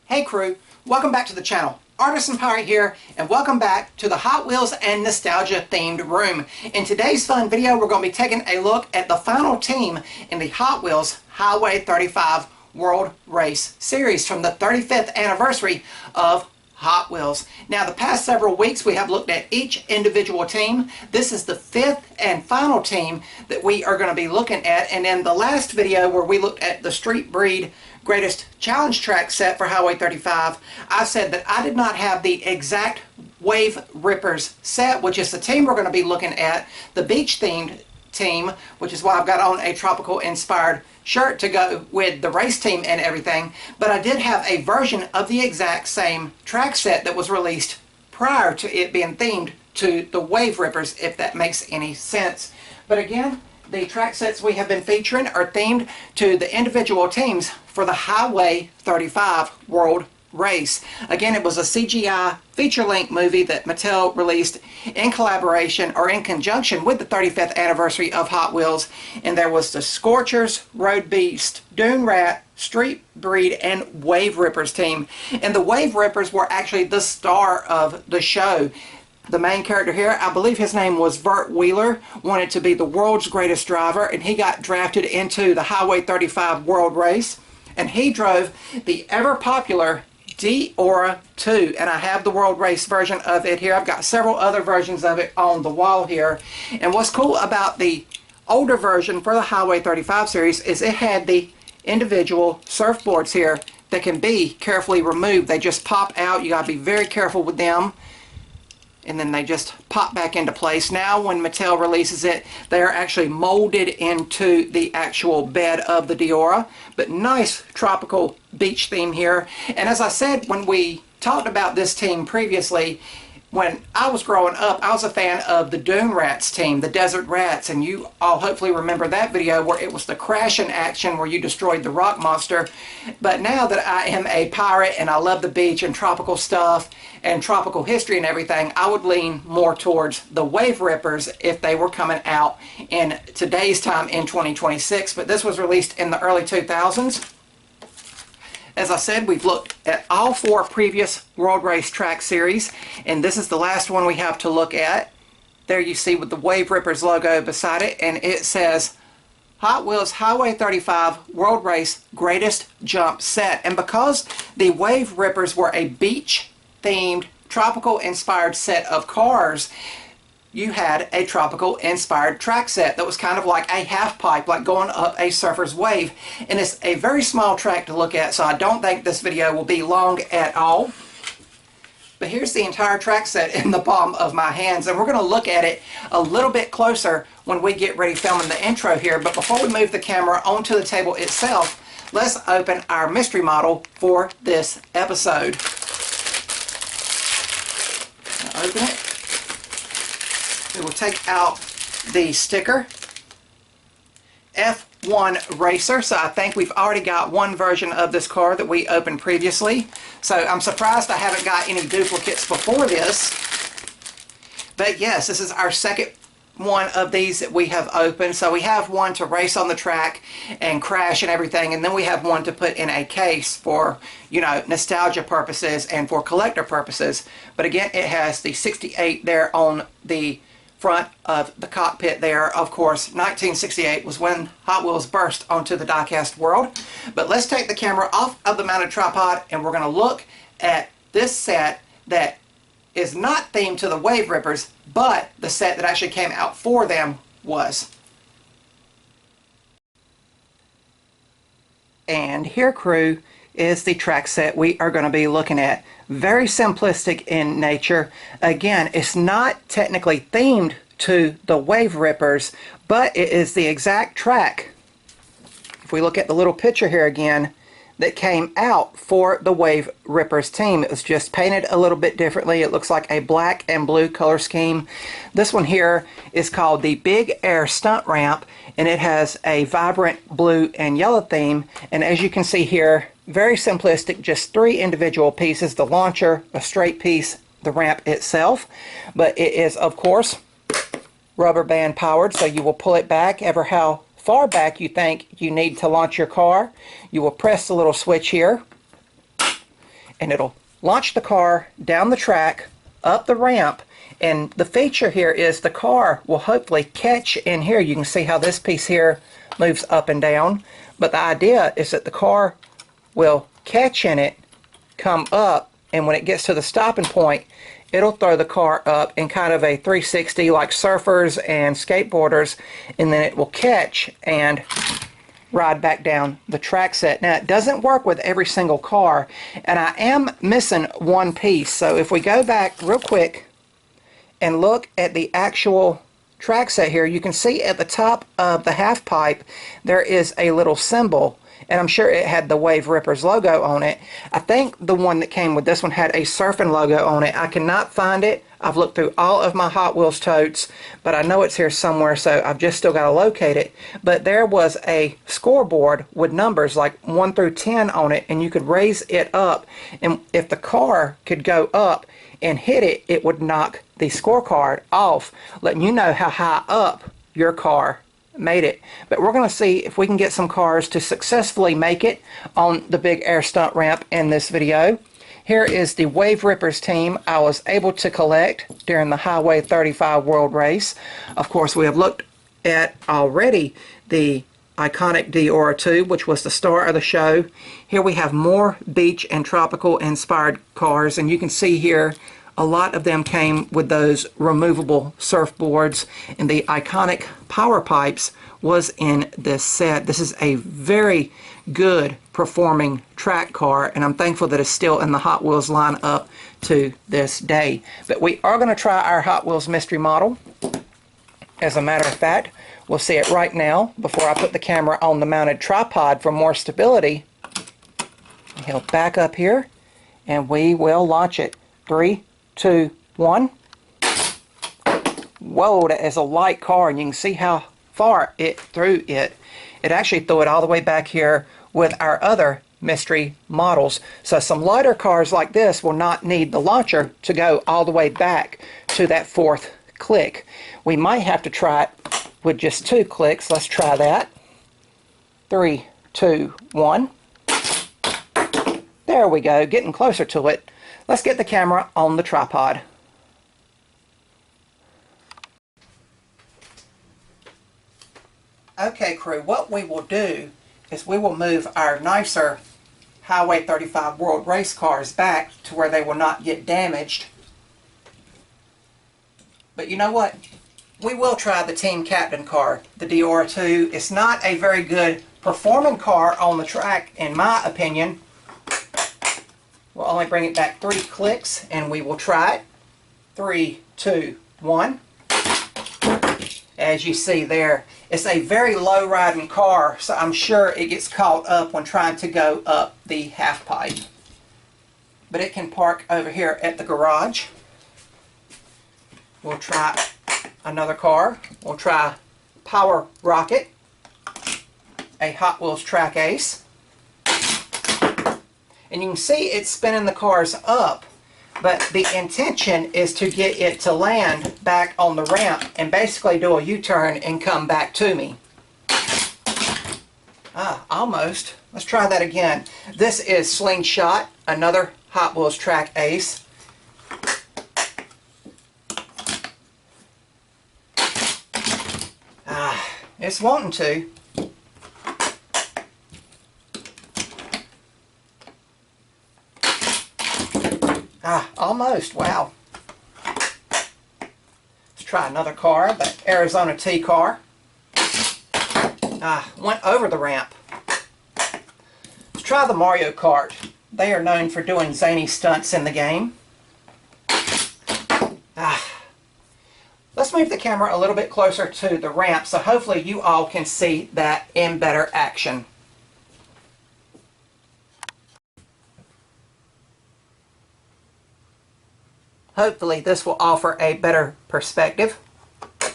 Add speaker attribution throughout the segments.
Speaker 1: Hey crew, welcome back to the channel. Artisan Pirate here, and welcome back to the Hot Wheels and Nostalgia themed room. In today's fun video, we're going to be taking a look at the final team in the Hot Wheels Highway 35 World Race Series from the 35th anniversary of Hot Wheels. Now, the past several weeks we have looked at each individual team. This is the fifth and final team that we are going to be looking at, and in the last video where we looked at the Street Breed Greatest Challenge Track set for Highway 35, I said that I did not have the exact Wave Rippers set, which is the team we're going to be looking at, the beach themed team, which is why I've got on a tropical inspired shirt to go with the race team and everything. But I did have a version of the exact same track set that was released prior to it being themed to the Wave Rippers, if that makes any sense. But again, the track sets we have been featuring are themed to the individual teams for the Highway 35 World Race. Again, it was a CGI feature-length movie that Mattel released in collaboration or in conjunction with the 35th anniversary of Hot Wheels, and there was the Scorchers, Road Beast, Dune Rat, Street Breed, and Wave Rippers team. And the Wave Rippers were actually the star of the show. The main character here, I believe his name was Burt Wheeler, wanted to be the world's greatest driver, and he got drafted into the Highway 35 World Race, and he drove the ever-popular Diora 2, and I have the World Race version of it here. I've got several other versions of it on the wall here. And what's cool about the older version for the Highway 35 series is it had the individual surfboards here that can be carefully removed. They just pop out. You got to be very careful with them, and then they just pop back into place. Now when Mattel releases it, they are actually molded into the actual bed of the Diora. But nice tropical beach theme here. And as I said when we talked about this team previously, when I was growing up, I was a fan of the Dune Rats team, the Desert Rats, and you all hopefully remember that video where it was the crashing action where you destroyed the rock monster. But now that I am a pirate and I love the beach and tropical stuff and tropical history and everything, I would lean more towards the Wave Rippers if they were coming out in today's time in 2026. But this was released in the early 2000s. As I said, we've looked at all four previous World Race Track Series, and this is the last one we have to look at. There you see with the Wave Rippers logo beside it, and it says Hot Wheels Highway 35 World Race Greatest Jump Set. And because the Wave Rippers were a beach-themed, tropical-inspired set of cars, you had a tropical inspired track set that was kind of like a half pipe, like going up a surfer's wave. And it's a very small track to look at, so I don't think this video will be long at all. But here's the entire track set in the palm of my hands, and we're going to look at it a little bit closer when we get ready filming the intro here. But before we move the camera onto the table itself, let's open our mystery model for this episode. I'll open it. We will take out the sticker, F1 Racer. So I think we've already got one version of this car that we opened previously. So I'm surprised I haven't got any duplicates before this. But yes, this is our second one of these that we have opened. So we have one to race on the track and crash and everything, and then we have one to put in a case for, you know, nostalgia purposes and for collector purposes. But again, it has the 68 there on the front of the cockpit there. Of course, 1968 was when Hot Wheels burst onto the diecast world. But let's take the camera off of the mounted tripod, and we're going to look at this set that is not themed to the Wave Rippers, but the set that actually came out for them was. And here, crew, is the track set we are going to be looking at. Very simplistic in nature. Again, it's not technically themed to the Wave Rippers, but it is the exact track, if we look at the little picture here again, that came out for the Wave Rippers team. It was just painted a little bit differently. It looks like a black and blue color scheme. This one here is called the Big Air Stunt Ramp, and it has a vibrant blue and yellow theme. And as you can see here, very simplistic, just three individual pieces: the launcher, a straight piece, the ramp itself. But it is, of course, rubber band powered, so you will pull it back ever how far back you think you need to launch your car. You will press the little switch here, and it'll launch the car down the track, up the ramp, and the feature here is the car will hopefully catch in here. You can see how this piece here moves up and down, but the idea is that the car will catch in it, come up, and when it gets to the stopping point, it'll throw the car up in kind of a 360 like surfers and skateboarders, and then it will catch and ride back down the track set. Now, it doesn't work with every single car, and I am missing one piece. So if we go back real quick and look at the actual track set here, you can see at the top of the half pipe there is a little symbol, and I'm sure it had the Wave Rippers logo on it. I think the one that came with this one had a surfing logo on it. I cannot find it. I've looked through all of my Hot Wheels totes, but I know it's here somewhere, so I've just still got to locate it. But there was a scoreboard with numbers like 1 through 10 on it, and you could raise it up, and if the car could go up and hit it, it would knock the scorecard off, letting you know how high up your car made it. But we're going to see if we can get some cars to successfully make it on the Big Air Stunt Ramp in this video. Here is the Wave Rippers team I was able to collect during the Highway 35 World Race. Of course, we have looked at already the iconic Diora 2, which was the star of the show. Here we have more beach and tropical inspired cars, and you can see here a lot of them came with those removable surfboards, and the iconic power pipes was in this set. This is a very good performing track car, and I'm thankful that it's still in the Hot Wheels lineup to this day. But we are going to try our Hot Wheels mystery model. As a matter of fact, we'll see it right now before I put the camera on the mounted tripod for more stability. He'll back up here, and we will launch it. 3, 2, 1. Whoa, that is a light car, and you can see how far it threw it. It actually threw it all the way back here with our other mystery models. So some lighter cars like this will not need the launcher to go all the way back to that 4th click. We might have to try it with just 2 clicks. Let's try that. 3, 2, 1. There we go, getting closer to it. Let's get the camera on the tripod. Okay, crew, what we will do is we will move our nicer Highway 35 World Race cars back to where they will not get damaged. But you know what? We will try the Team Captain car, the Diora 2. It's not a very good performing car on the track, in my opinion. We'll only bring it back 3 clicks, and we will try it. 3, 2, 1. As you see there, it's a very low riding car, so I'm sure it gets caught up when trying to go up the half pipe. But it can park over here at the garage. We'll try another car. We'll try Power Rocket, a Hot Wheels Track Ace. And you can see it's spinning the cars up, but the intention is to get it to land back on the ramp and basically do a U-turn and come back to me. Almost. Let's try that again. This is Slingshot, another Hot Wheels Track Ace. It's wanting to. Almost. Wow. Let's try another car, the Arizona T car. Went over the ramp. Let's try the Mario Kart. They are known for doing zany stunts in the game. Let's move the camera a little bit closer to the ramp so hopefully you all can see that in better action. Hopefully this will offer a better perspective. I'm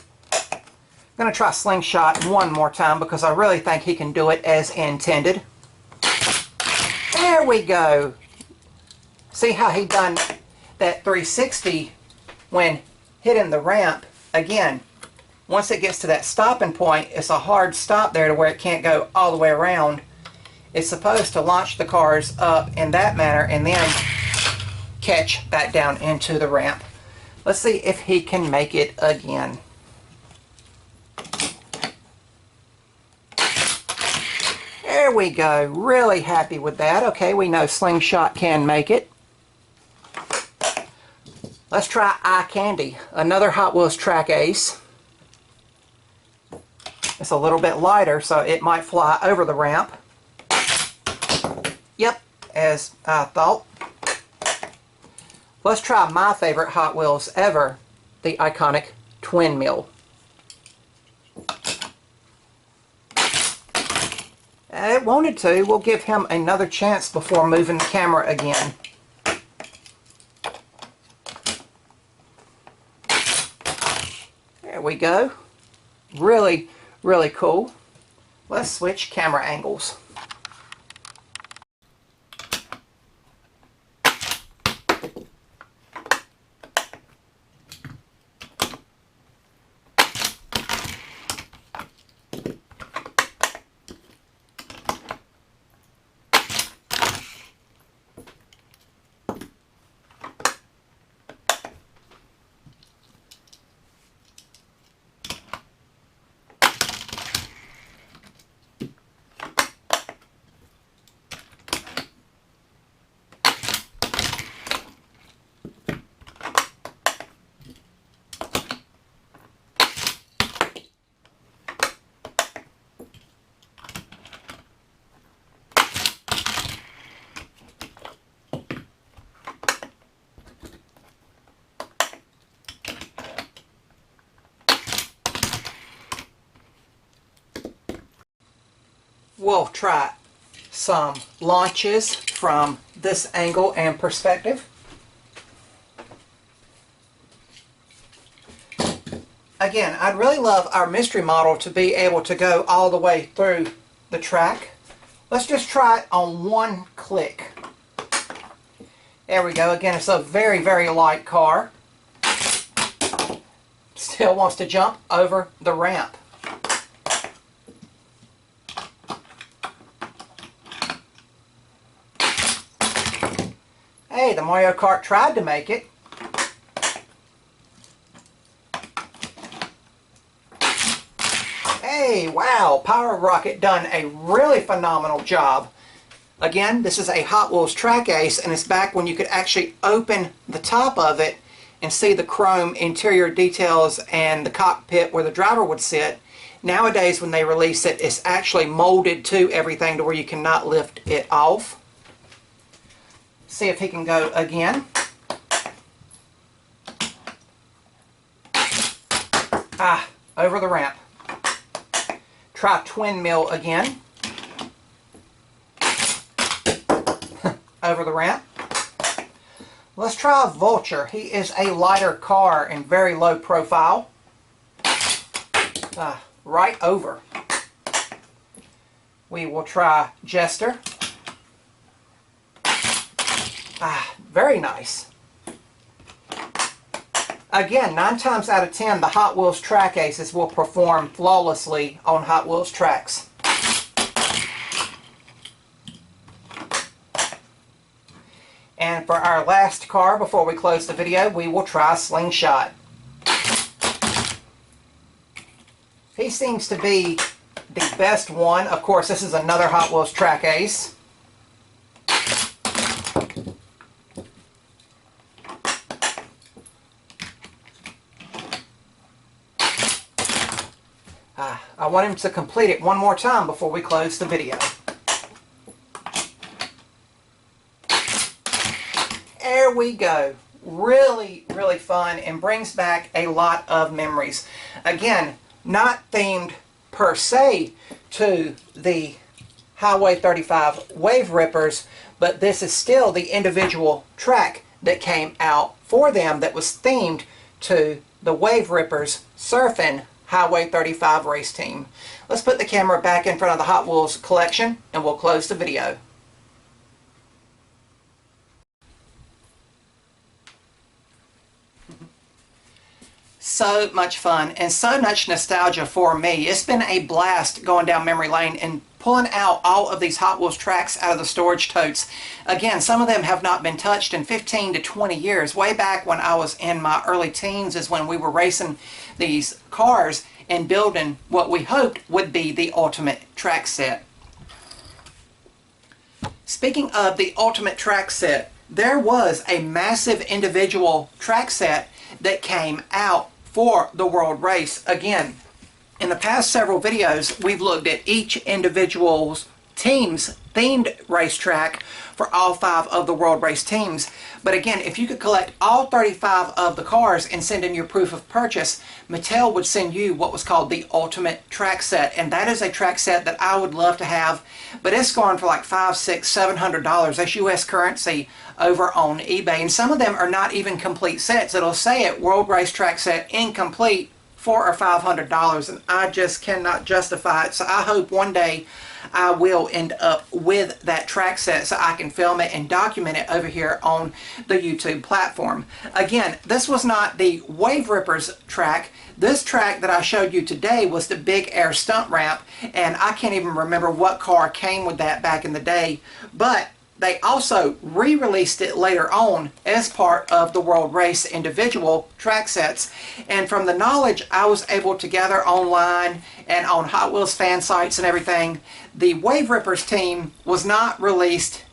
Speaker 1: going to try Slingshot one more time because I really think he can do it as intended. There we go. See how he done that 360 when hitting the ramp. Again, once it gets to that stopping point, it's a hard stop there to where it can't go all the way around. It's supposed to launch the cars up in that manner and then catch back down into the ramp. Let's see if he can make it again. There we go. Really happy with that. Okay, we know Slingshot can make it. Let's try Eye Candy, another Hot Wheels track ace. It's a little bit lighter, so it might fly over the ramp. Yep, as I thought. Let's try my favorite Hot Wheels ever, the iconic Twin Mill. It wanted to. We'll give him another chance before moving the camera again. There we go. Really, really cool. Let's switch camera angles. We'll try some launches from this angle and perspective. Again, I'd really love our mystery model to be able to go all the way through the track. Let's just try it on one click. There we go. Again, it's a very, very light car. Still wants to jump over the ramp. Hey, the Mario Kart tried to make it. Hey, wow, Power Rocket done a really phenomenal job. Again, this is a Hot Wheels track ace, and it's back when you could actually open the top of it and see the chrome interior details and the cockpit where the driver would sit. Nowadays, when they release it, it's actually molded to everything to where you cannot lift it off. See if he can go again. Ah, over the ramp. Try Twin Mill again. Over the ramp. Let's try Vulture. He is a lighter car and very low profile. Right over. We will try Jester. Very nice. Again, 9 times out of 10, the Hot Wheels track aces will perform flawlessly on Hot Wheels tracks. And for our last car before we close the video, we will try Slingshot. He seems to be the best one. Of course, this is another Hot Wheels track ace. I want him to complete it one more time before we close the video. There we go. Really, really fun and brings back a lot of memories. Again, not themed per se to the Highway 35 Wave Rippers, but this is still the individual track that came out for them that was themed to the Wave Rippers surfing Highway 35 race team. Let's put the camera back in front of the Hot Wheels collection and we'll close the video. So much fun and so much nostalgia for me. It's been a blast going down memory lane and pulling out all of these Hot Wheels tracks out of the storage totes. Again, some of them have not been touched in 15 to 20 years. Way back when I was in my early teens is when we were racing these cars and building what we hoped would be the ultimate track set. Speaking of the ultimate track set, there was a massive individual track set that came out for the World Race. Again, in the past several videos, we've looked at each individual's team's themed racetrack for all 5 of the World Race teams. But again, if you could collect all 35 of the cars and send in your proof of purchase, Mattel would send you what was called the Ultimate Track Set. And that is a track set that I would love to have, but it's going for like $500, $600, $700. That's US currency over on eBay. And some of them are not even complete sets. It'll say it, World Race Track Set Incomplete, $400 or $500, and I just cannot justify it. So I hope one day I will end up with that track set so I can film it and document it over here on the YouTube platform. Again, this was not the Wave Rippers track. This track that I showed you today was the Big Air Stunt Ramp, and I can't even remember what car came with that back in the day, but they also re-released it later on as part of the World Race individual track sets. And from the knowledge I was able to gather online and on Hot Wheels fan sites and everything, the Wave Rippers team was not released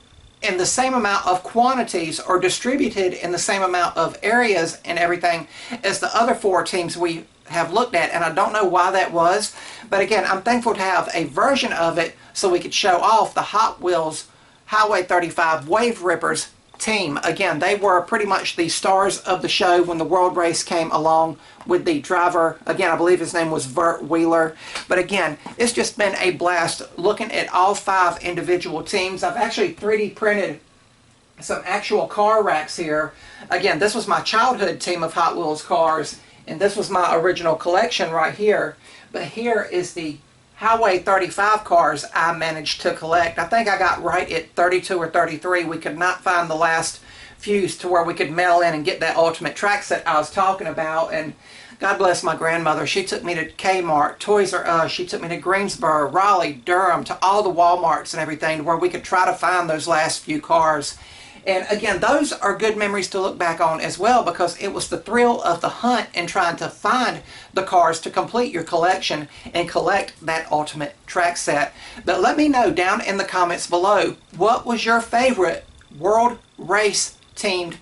Speaker 1: in the same amount of quantities or distributed in the same amount of areas and everything as the other 4 teams we have looked at, and I don't know why that was. But again, I'm thankful to have a version of it so we could show off the Hot Wheels Highway 35 Wave Rippers team. Again, they were pretty much the stars of the show when the World Race came along with the driver. Again, I believe his name was Vert Wheeler. But again, it's just been a blast looking at all 5 individual teams. I've actually 3D printed some actual car racks here. Again, this was my childhood team of Hot Wheels cars, and this was my original collection right here. But here is the Highway 35 cars I managed to collect. I think I got right at 32 or 33. We could not find the last few to where we could mail in and get that ultimate track set I was talking about. And God bless my grandmother. She took me to Kmart, Toys R Us. She took me to Greensboro, Raleigh, Durham, to all the Walmarts and everything where we could try to find those last few cars. And again, those are good memories to look back on as well, because it was the thrill of the hunt and trying to find the cars to complete your collection and collect that ultimate track set. But let me know down in the comments below, what was your favorite World Race themed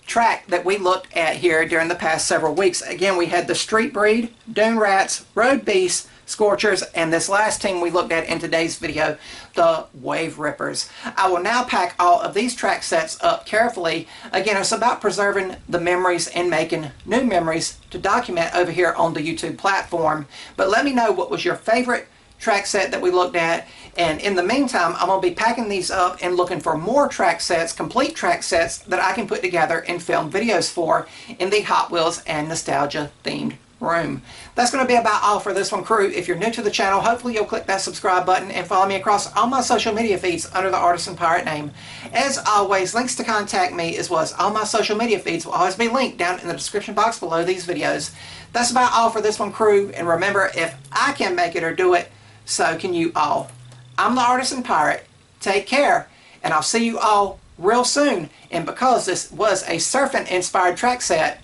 Speaker 1: track that we looked at here during the past several weeks. Again, we had the Street Breed, Dune Rats, Road Beasts, Scorchers, and this last team we looked at in today's video, the Wave Rippers. I will now pack all of these track sets up carefully. Again, it's about preserving the memories and making new memories to document over here on the YouTube platform. But let me know what was your favorite track set that we looked at, and in the meantime I'm going to be packing these up and looking for more track sets, complete track sets that I can put together and film videos for in the Hot Wheels and Nostalgia themed room. That's going to be about all for this one, crew. If you're new to the channel, hopefully you'll click that subscribe button and follow me across all my social media feeds under the Artisan Pirate name. As always, links to contact me as well as all my social media feeds will always be linked down in the description box below these videos. That's about all for this one, crew, and remember, if I can make it or do it, so can you all. I'm the Artisan Pirate. Take care, and I'll see you all real soon. And because this was a surfing inspired track set,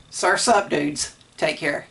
Speaker 1: surf's up, dudes. Take care.